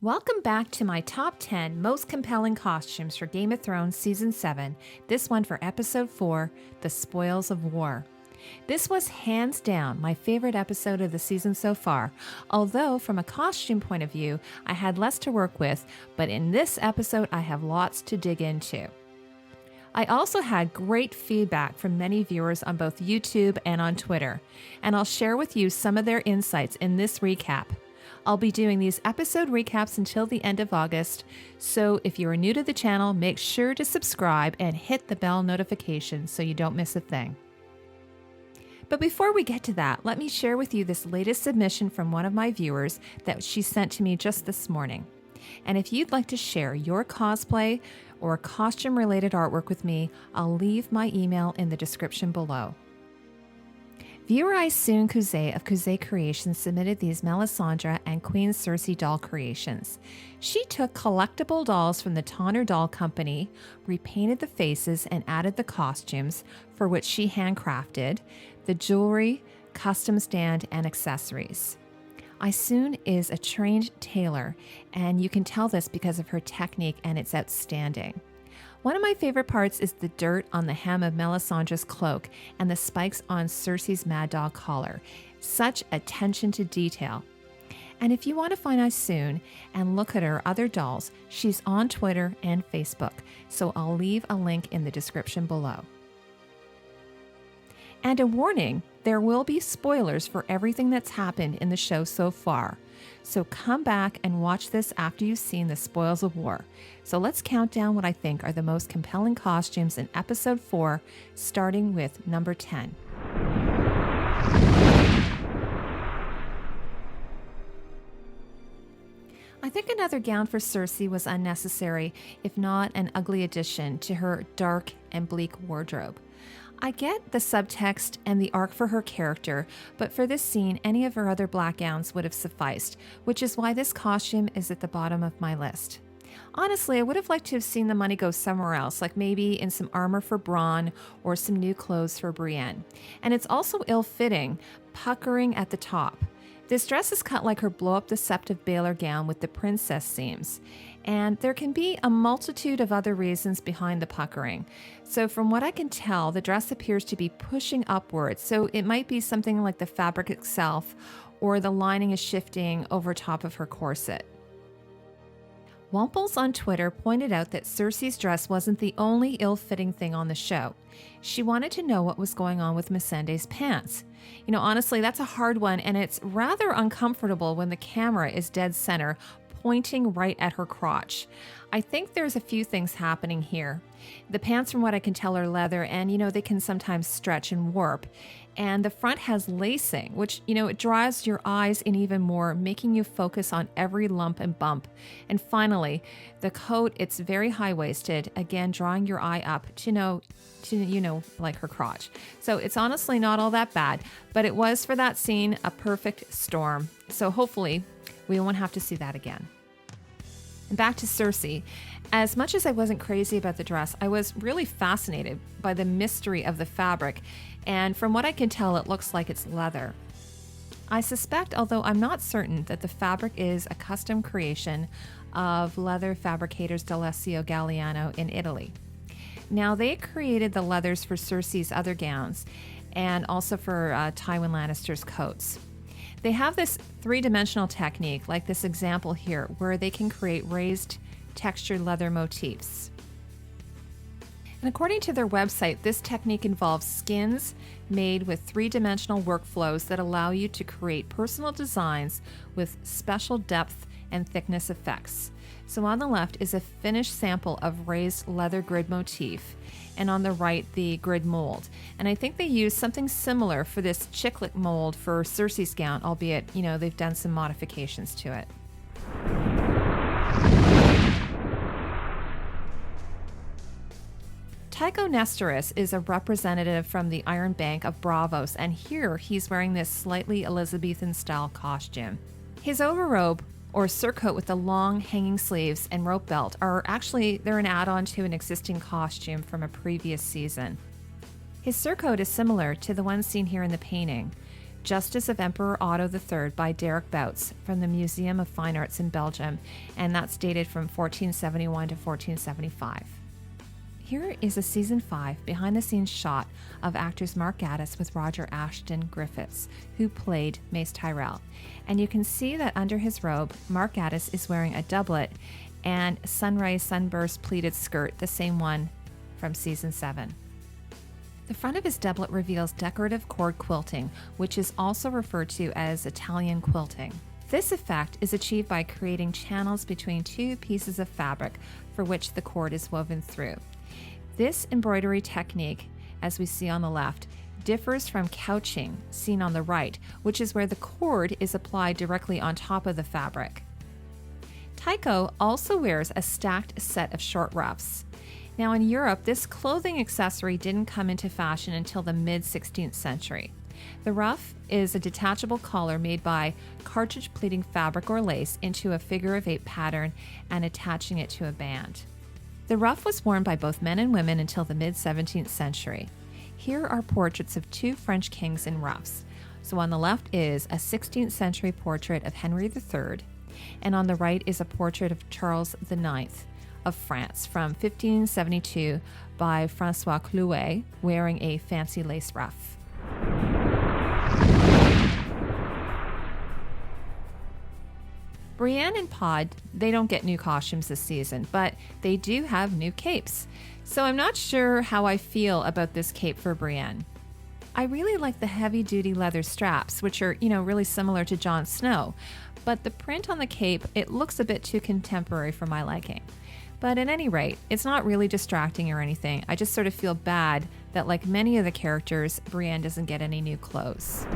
Welcome back to my top 10 most compelling costumes for Game of Thrones Season 7, this one for Episode 4, The Spoils of War. This was hands down my favorite episode of the season so far, although from a costume point of view, I had less to work with, but in this episode I have lots to dig into. I also had great feedback from many viewers on both YouTube and on Twitter, and I'll share with you some of their insights in this recap. I'll be doing these episode recaps until the end of August, so if you are new to the channel, make sure to subscribe and hit the bell notification so you don't miss a thing. But before we get to that, let me share with you this latest submission from one of my viewers that she sent to me just this morning. And if you'd like to share your cosplay or costume-related artwork with me, I'll leave my email in the description below. Viewer Aysun Kuzey of KuzeyCreations submitted these Melisandre and Queen Cersei doll creations. She took collectible dolls from the Tonner Doll Company, repainted the faces and added the costumes, for which she handcrafted, the jewelry, custom stand, and accessories. Aysun is a trained tailor, and you can tell this because of her technique, and it's outstanding. One of my favorite parts is the dirt on the hem of Melisandre's cloak and the spikes on Cersei's Mad Dog collar. Such attention to detail. And if you want to find Aysun and look at her other dolls, she's on Twitter and Facebook, so I'll leave a link in the description below. And a warning, there will be spoilers for everything that's happened in the show so far. So come back and watch this after you've seen the spoils of war. So let's count down what I think are the most compelling costumes in episode 4, starting with number 10. I think another gown for Cersei was unnecessary, if not an ugly addition to her dark and bleak wardrobe. I get the subtext and the arc for her character, but for this scene, any of her other black gowns would have sufficed, which is why this costume is at the bottom of my list. Honestly, I would have liked to have seen the money go somewhere else, like maybe in some armor for Bran or some new clothes for Brienne. And it's also ill-fitting, puckering at the top. This dress is cut like her blow-up-the-septive Baylor gown with the princess seams. And there can be a multitude of other reasons behind the puckering. So from what I can tell, the dress appears to be pushing upwards, so it might be something like the fabric itself, or the lining is shifting over top of her corset. Wamples on Twitter pointed out that Cersei's dress wasn't the only ill-fitting thing on the show. She wanted to know what was going on with Missandei's pants. You know, honestly, that's a hard one, and it's rather uncomfortable when the camera is dead center, pointing right at her crotch. I think there's a few things happening here. The pants, from what I can tell, are leather, and they can sometimes stretch and warp. And the front has lacing, which, it draws your eyes in even more, making you focus on every lump and bump. And finally, the coat, it's very high-waisted, again, drawing your eye up to like her crotch. So it's honestly not all that bad, but it was, for that scene, a perfect storm. So hopefully we won't have to see that again. And back to Cersei. As much as I wasn't crazy about the dress, I was really fascinated by the mystery of the fabric, and from what I can tell, it looks like it's leather. I suspect, although I'm not certain, that the fabric is a custom creation of leather fabricators D'Alessio Galliano in Italy. Now, they created the leathers for Cersei's other gowns, and also for Tywin Lannister's coats. They have this three-dimensional technique, like this example here, where they can create raised, textured leather motifs. And according to their website, this technique involves skins made with three-dimensional workflows that allow you to create personal designs with special depth and thickness effects. So on the left is a finished sample of raised leather grid motif, and on the right, the grid mold. And I think they used something similar for this chiclet mold for Cersei's gown, albeit, they've done some modifications to it. Tycho Nestoris is a representative from the Iron Bank of Braavos, and here he's wearing this slightly Elizabethan-style costume. His overrobe, or surcoat with the long hanging sleeves and rope belt, they're an add-on to an existing costume from a previous season. His surcoat is similar to the one seen here in the painting, Justice of Emperor Otto III by Derek Bouts from the Museum of Fine Arts in Belgium, and that's dated from 1471 to 1475. Here is a season 5 behind-the-scenes shot of actors Mark Gatiss with Roger Ashton Griffiths, who played Mace Tyrell. And you can see that under his robe, Mark Gatiss is wearing a doublet and sunrise sunburst pleated skirt, the same one from season 7. The front of his doublet reveals decorative cord quilting, which is also referred to as Italian quilting. This effect is achieved by creating channels between two pieces of fabric for which the cord is woven through. This embroidery technique, as we see on the left, differs from couching, seen on the right, which is where the cord is applied directly on top of the fabric. Tycho also wears a stacked set of short ruffs. Now in Europe, this clothing accessory didn't come into fashion until the mid-16th century. The ruff is a detachable collar made by cartridge pleating fabric or lace into a figure-of-8 pattern and attaching it to a band. The ruff was worn by both men and women until the mid-17th century. Here are portraits of two French kings in ruffs. So on the left is a 16th century portrait of Henry III, and on the right is a portrait of Charles IX of France from 1572 by Francois Clouet, wearing a fancy lace ruff. Brienne and Pod, they don't get new costumes this season, but they do have new capes. So I'm not sure how I feel about this cape for Brienne. I really like the heavy-duty leather straps, which are, really similar to Jon Snow, but the print on the cape, it looks a bit too contemporary for my liking. But at any rate, it's not really distracting or anything. I just sort of feel bad that, like many of the characters, Brienne doesn't get any new clothes.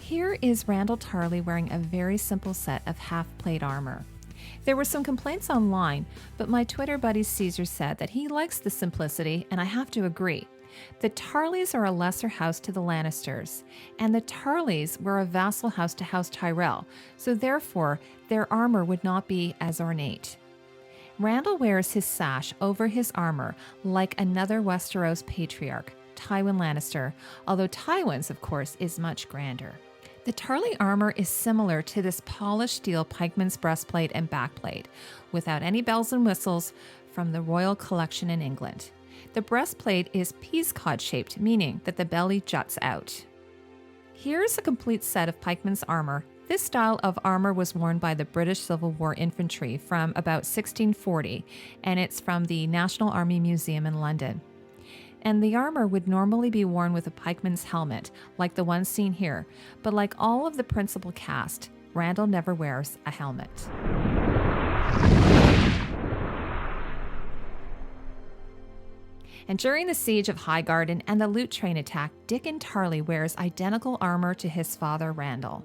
Here is Randyll Tarly wearing a very simple set of half-plate armor. There were some complaints online, but my Twitter buddy Caesar said that he likes the simplicity, and I have to agree. The Tarleys are a lesser house to the Lannisters, and the Tarleys were a vassal house to House Tyrell, so therefore their armor would not be as ornate. Randyll wears his sash over his armor like another Westeros patriarch, Tywin Lannister, although Tywin's, of course, is much grander. The Tarly armor is similar to this polished steel pikeman's breastplate and backplate, without any bells and whistles, from the Royal Collection in England. The breastplate is peascod shaped, meaning that the belly juts out. Here's a complete set of pikeman's armor. This style of armor was worn by the British Civil War infantry from about 1640, and it's from the National Army Museum in London. And the armor would normally be worn with a pikeman's helmet, like the one seen here, but like all of the principal cast, Randyll never wears a helmet. And during the siege of Highgarden and the loot train attack, Dickon Tarly wears identical armor to his father Randyll.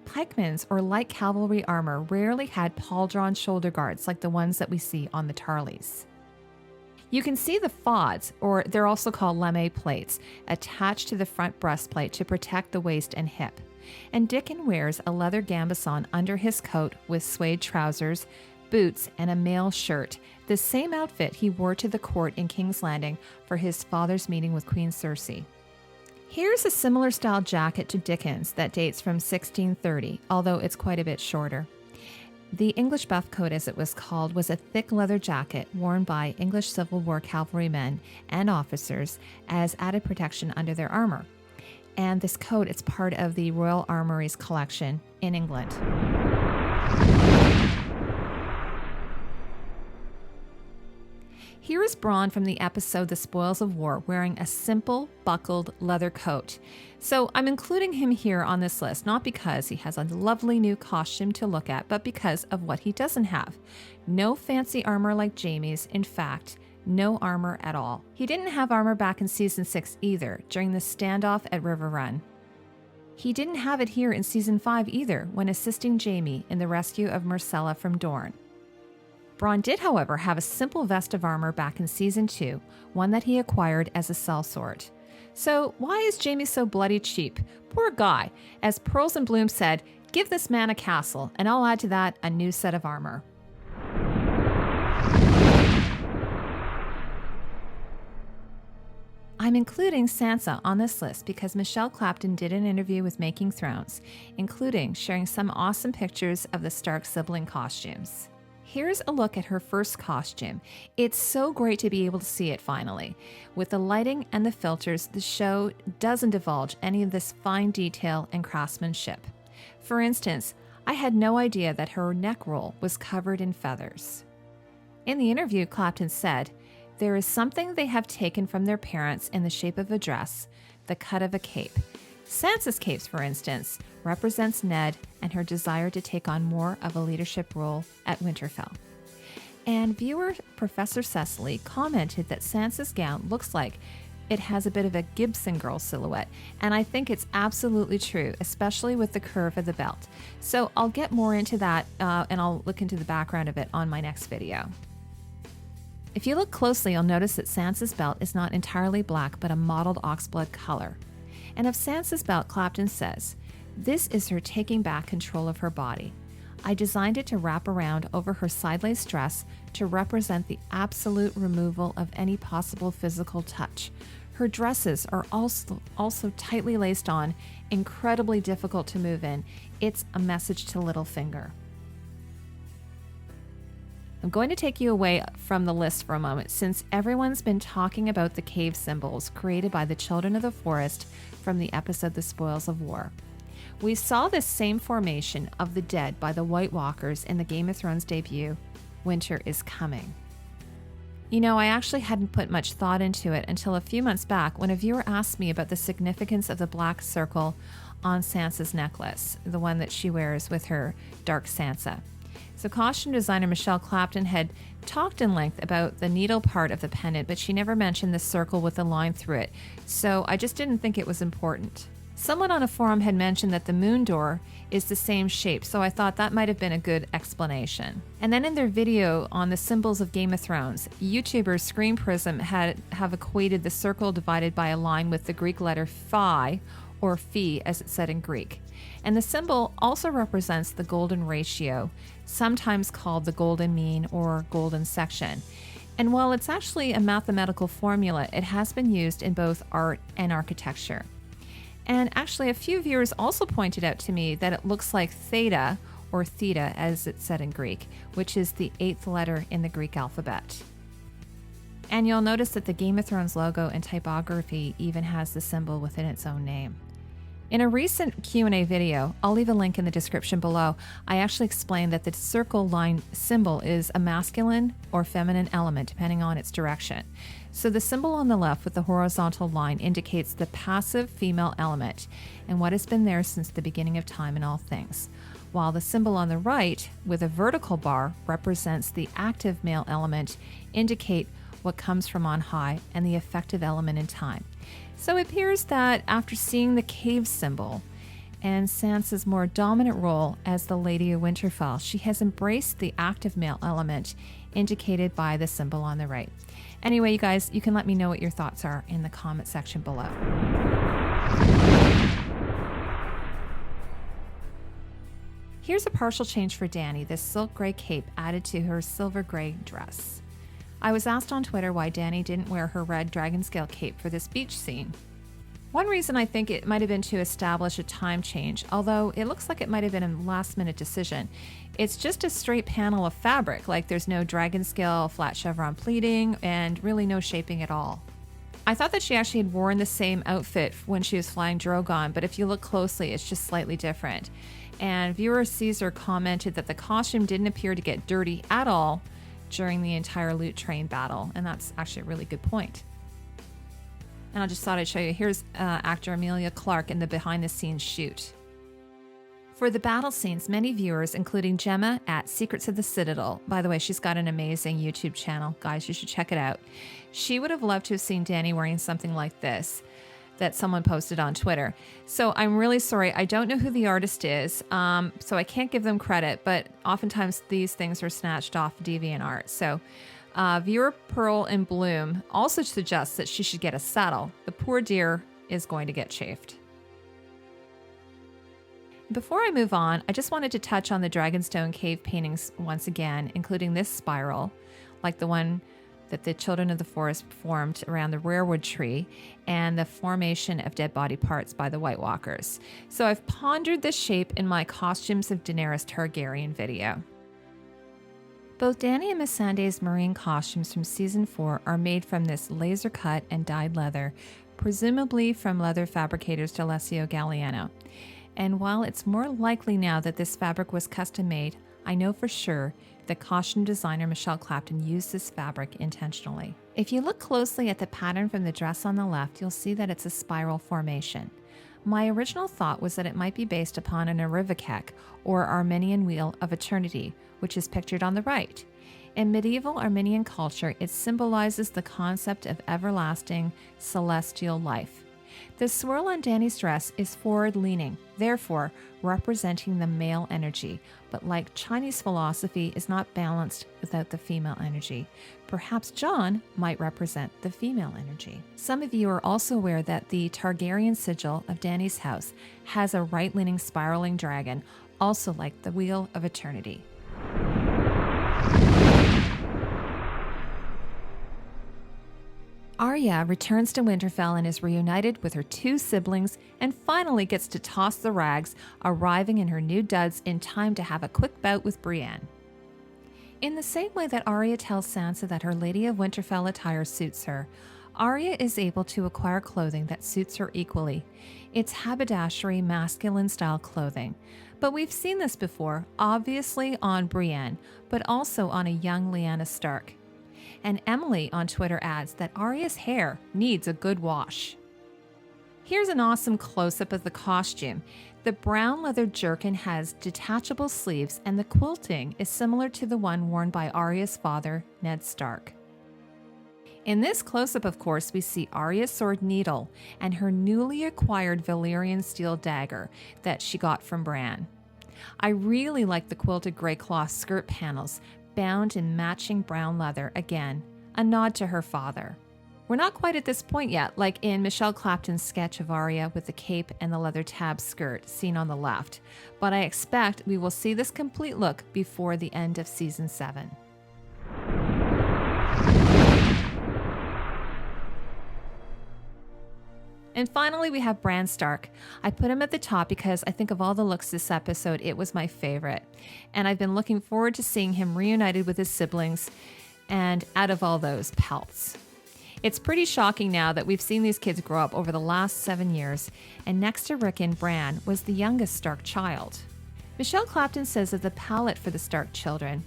Pikemen's or light cavalry armor rarely had paul-drawn shoulder guards like the ones that we see on the Tarleys. You can see the fauds, or they're also called lame plates, attached to the front breastplate to protect the waist and hip. And Dickon wears a leather gambeson under his coat with suede trousers, boots, and a mail shirt, the same outfit he wore to the court in King's Landing for his father's meeting with Queen Cersei. Here's a similar style jacket to Dickon's that dates from 1630, although it's quite a bit shorter. The English buff coat, as it was called, was a thick leather jacket worn by English Civil War cavalrymen and officers as added protection under their armor. And this coat is part of the Royal Armouries collection in England. Here is Bran from the episode The Spoils of War wearing a simple buckled leather coat. So I'm including him here on this list, not because he has a lovely new costume to look at, but because of what he doesn't have. No fancy armor like Jaime's, in fact, no armor at all. He didn't have armor back in Season 6 either, during the standoff at River Run. He didn't have it here in Season 5 either, when assisting Jaime in the rescue of Myrcella from Dorne. Bran did, however, have a simple vest of armor back in Season 2, one that he acquired as a sellsword. So why is Jaime so bloody cheap? Poor guy. As Pearls and Bloom said, give this man a castle, and I'll add to that a new set of armor. I'm including Sansa on this list because Michelle Clapton did an interview with Making Thrones, including sharing some awesome pictures of the Stark sibling costumes. Here's a look at her first costume. It's so great to be able to see it finally. With the lighting and the filters, the show doesn't divulge any of this fine detail and craftsmanship. For instance, I had no idea that her neck roll was covered in feathers. In the interview, Clapton said, "There is something they have taken from their parents in the shape of a dress, the cut of a cape. Sansa's capes, for instance, represents Ned and her desire to take on more of a leadership role at Winterfell." And viewer Professor Cecily commented that Sansa's gown looks like it has a bit of a Gibson girl silhouette, and I think it's absolutely true, especially with the curve of the belt. So I'll get more into that and I'll look into the background of it on my next video. If you look closely, you'll notice that Sansa's belt is not entirely black, but a mottled oxblood color. And of Sansa's belt, Clapton says, "This is her taking back control of her body. I designed it to wrap around over her side-lace dress to represent the absolute removal of any possible physical touch. Her dresses are also tightly laced on, incredibly difficult to move in. It's a message to Littlefinger." I'm going to take you away from the list for a moment, since everyone's been talking about the cave symbols created by the Children of the Forest from the episode The Spoils of War. We saw this same formation of the dead by the White Walkers in the Game of Thrones debut, Winter is Coming. You know, I actually hadn't put much thought into it until a few months back when a viewer asked me about the significance of the black circle on Sansa's necklace, the one that she wears with her Dark Sansa. So costume designer Michelle Clapton had talked in length about the needle part of the pendant, but she never mentioned the circle with the line through it, so I just didn't think it was important. Someone on a forum had mentioned that the moon door is the same shape, so I thought that might have been a good explanation. And then in their video on the symbols of Game of Thrones, YouTuber Screen Prism have equated the circle divided by a line with the Greek letter phi, or phi as it's said in Greek. And the symbol also represents the golden ratio, sometimes called the golden mean or golden section. And while it's actually a mathematical formula, it has been used in both art and architecture. And actually, a few viewers also pointed out to me that it looks like theta, or theta as it's said in Greek, which is the 8th letter in the Greek alphabet. And you'll notice that the Game of Thrones logo and typography even has the symbol within its own name. In a recent Q&A video, I'll leave a link in the description below, I actually explained that the circle line symbol is a masculine or feminine element depending on its direction. So the symbol on the left with the horizontal line indicates the passive female element and what has been there since the beginning of time in all things, while the symbol on the right with a vertical bar represents the active male element, indicate what comes from on high and the effective element in time. So it appears that after seeing the cave symbol and Sansa's more dominant role as the Lady of Winterfell, she has embraced the active male element indicated by the symbol on the right. Anyway, you guys, you can let me know what your thoughts are in the comment section below. Here's a partial change for Dany, this silk gray cape added to her silver gray dress. I was asked on Twitter why Dany didn't wear her red dragon scale cape for this beach scene. One reason I think it might have been to establish a time change, although it looks like it might have been a last-minute decision. It's just a straight panel of fabric, like there's no dragon scale, flat chevron pleating, and really no shaping at all. I thought that she actually had worn the same outfit when she was flying Drogon, but if you look closely, it's just slightly different. And viewer Caesar commented that the costume didn't appear to get dirty at all during the entire loot train battle, and that's actually a really good point. And I just thought I'd show you, here's actor Emilia Clarke in the behind-the-scenes shoot. For the battle scenes, many viewers, including Gemma at Secrets of the Citadel, by the way, she's got an amazing YouTube channel, guys, you should check it out. She would have loved to have seen Dany wearing something like this that someone posted on Twitter. So I'm really sorry, I don't know who the artist is, so I can't give them credit, but oftentimes these things are snatched off DeviantArt. So viewer Pearl in Bloom also suggests that she should get a saddle. The poor deer is going to get chafed. Before I move on, I just wanted to touch on the Dragonstone cave paintings once again, including this spiral, like the one that the children of the forest formed around the rearwood tree and the formation of dead body parts by the White Walkers. So I've pondered this shape in my Costumes of Daenerys Targaryen video. Both Dany and Missandei's marine costumes from Season 4 are made from this laser cut and dyed leather, presumably from leather fabricators d'Alessio Galliano. And while it's more likely now that this fabric was custom made, I know for sure that costume designer Michelle Clapton used this fabric intentionally. If you look closely at the pattern from the dress on the left, you'll see that it's a spiral formation. My original thought was that it might be based upon an Arivakek, or Armenian Wheel of Eternity, which is pictured on the right. In medieval Armenian culture, it symbolizes the concept of everlasting celestial life. The swirl on Dany's dress is forward-leaning, therefore representing the male energy, but like Chinese philosophy is not balanced without the female energy. Perhaps Jon might represent the female energy. Some of you are also aware that the Targaryen sigil of Dany's house has a right-leaning spiraling dragon, also like the Wheel of Eternity. Arya returns to Winterfell and is reunited with her two siblings and finally gets to toss the rags, arriving in her new duds in time to have a quick bout with Brienne. In the same way that Arya tells Sansa that her Lady of Winterfell attire suits her, Arya is able to acquire clothing that suits her equally. It's haberdashery, masculine-style clothing. But we've seen this before, obviously on Brienne, but also on a young Lyanna Stark. And Emily on Twitter adds that Arya's hair needs a good wash. Here's an awesome close-up of the costume. The brown leather jerkin has detachable sleeves and the quilting is similar to the one worn by Arya's father, Ned Stark. In this close-up, of course, we see Arya's sword Needle and her newly acquired Valyrian steel dagger that she got from Bran. I really like the quilted gray cloth skirt panels, bound in matching brown leather, again, a nod to her father. We're not quite at this point yet, like in Michelle Clapton's sketch of Arya with the cape and the leather tab skirt seen on the left, but I expect we will see this complete look before the end of Season 7. And finally, we have Bran Stark. I put him at the top because I think of all the looks this episode, it was my favorite. And I've been looking forward to seeing him reunited with his siblings, and out of all those, pelts. It's pretty shocking now that we've seen these kids grow up over the last 7 years, and next to Rickon, Bran was the youngest Stark child. Michelle Clapton says of the palette for the Stark children,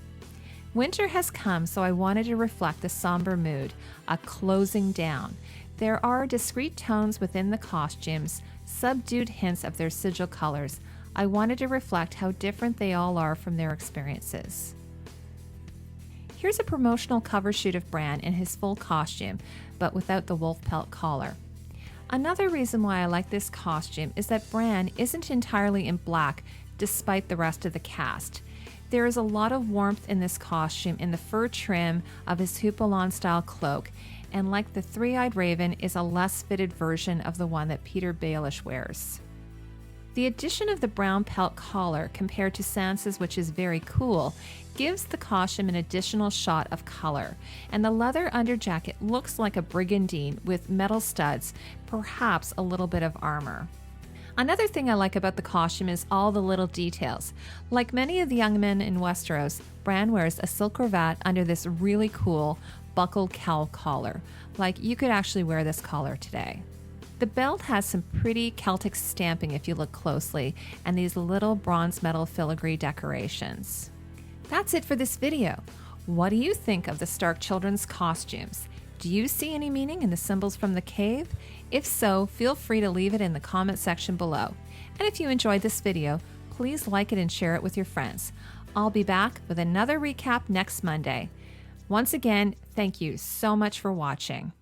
"Winter has come, so I wanted to reflect the somber mood, a closing down. There are discrete tones within the costumes, subdued hints of their sigil colors. I wanted to reflect how different they all are from their experiences." Here's a promotional cover shoot of Bran in his full costume, but without the wolf pelt collar. Another reason why I like this costume is that Bran isn't entirely in black despite the rest of the cast. There is a lot of warmth in this costume in the fur trim of his houppelande style cloak, and like the three-eyed raven is a less fitted version of the one that Peter Baelish wears. The addition of the brown pelt collar compared to Sansa's, which is very cool, gives the costume an additional shot of color, and the leather underjacket looks like a brigandine with metal studs, perhaps a little bit of armor. Another thing I like about the costume is all the little details. Like many of the young men in Westeros, Bran wears a silk cravat under this really cool buckled cowl collar. Like, you could actually wear this collar today. The belt has some pretty Celtic stamping if you look closely, and these little bronze metal filigree decorations. That's it for this video. What do you think of the Stark children's costumes? Do you see any meaning in the symbols from the cave? If so, feel free to leave it in the comment section below. And if you enjoyed this video, please like it and share it with your friends. I'll be back with another recap next Monday. Once again, thank you so much for watching.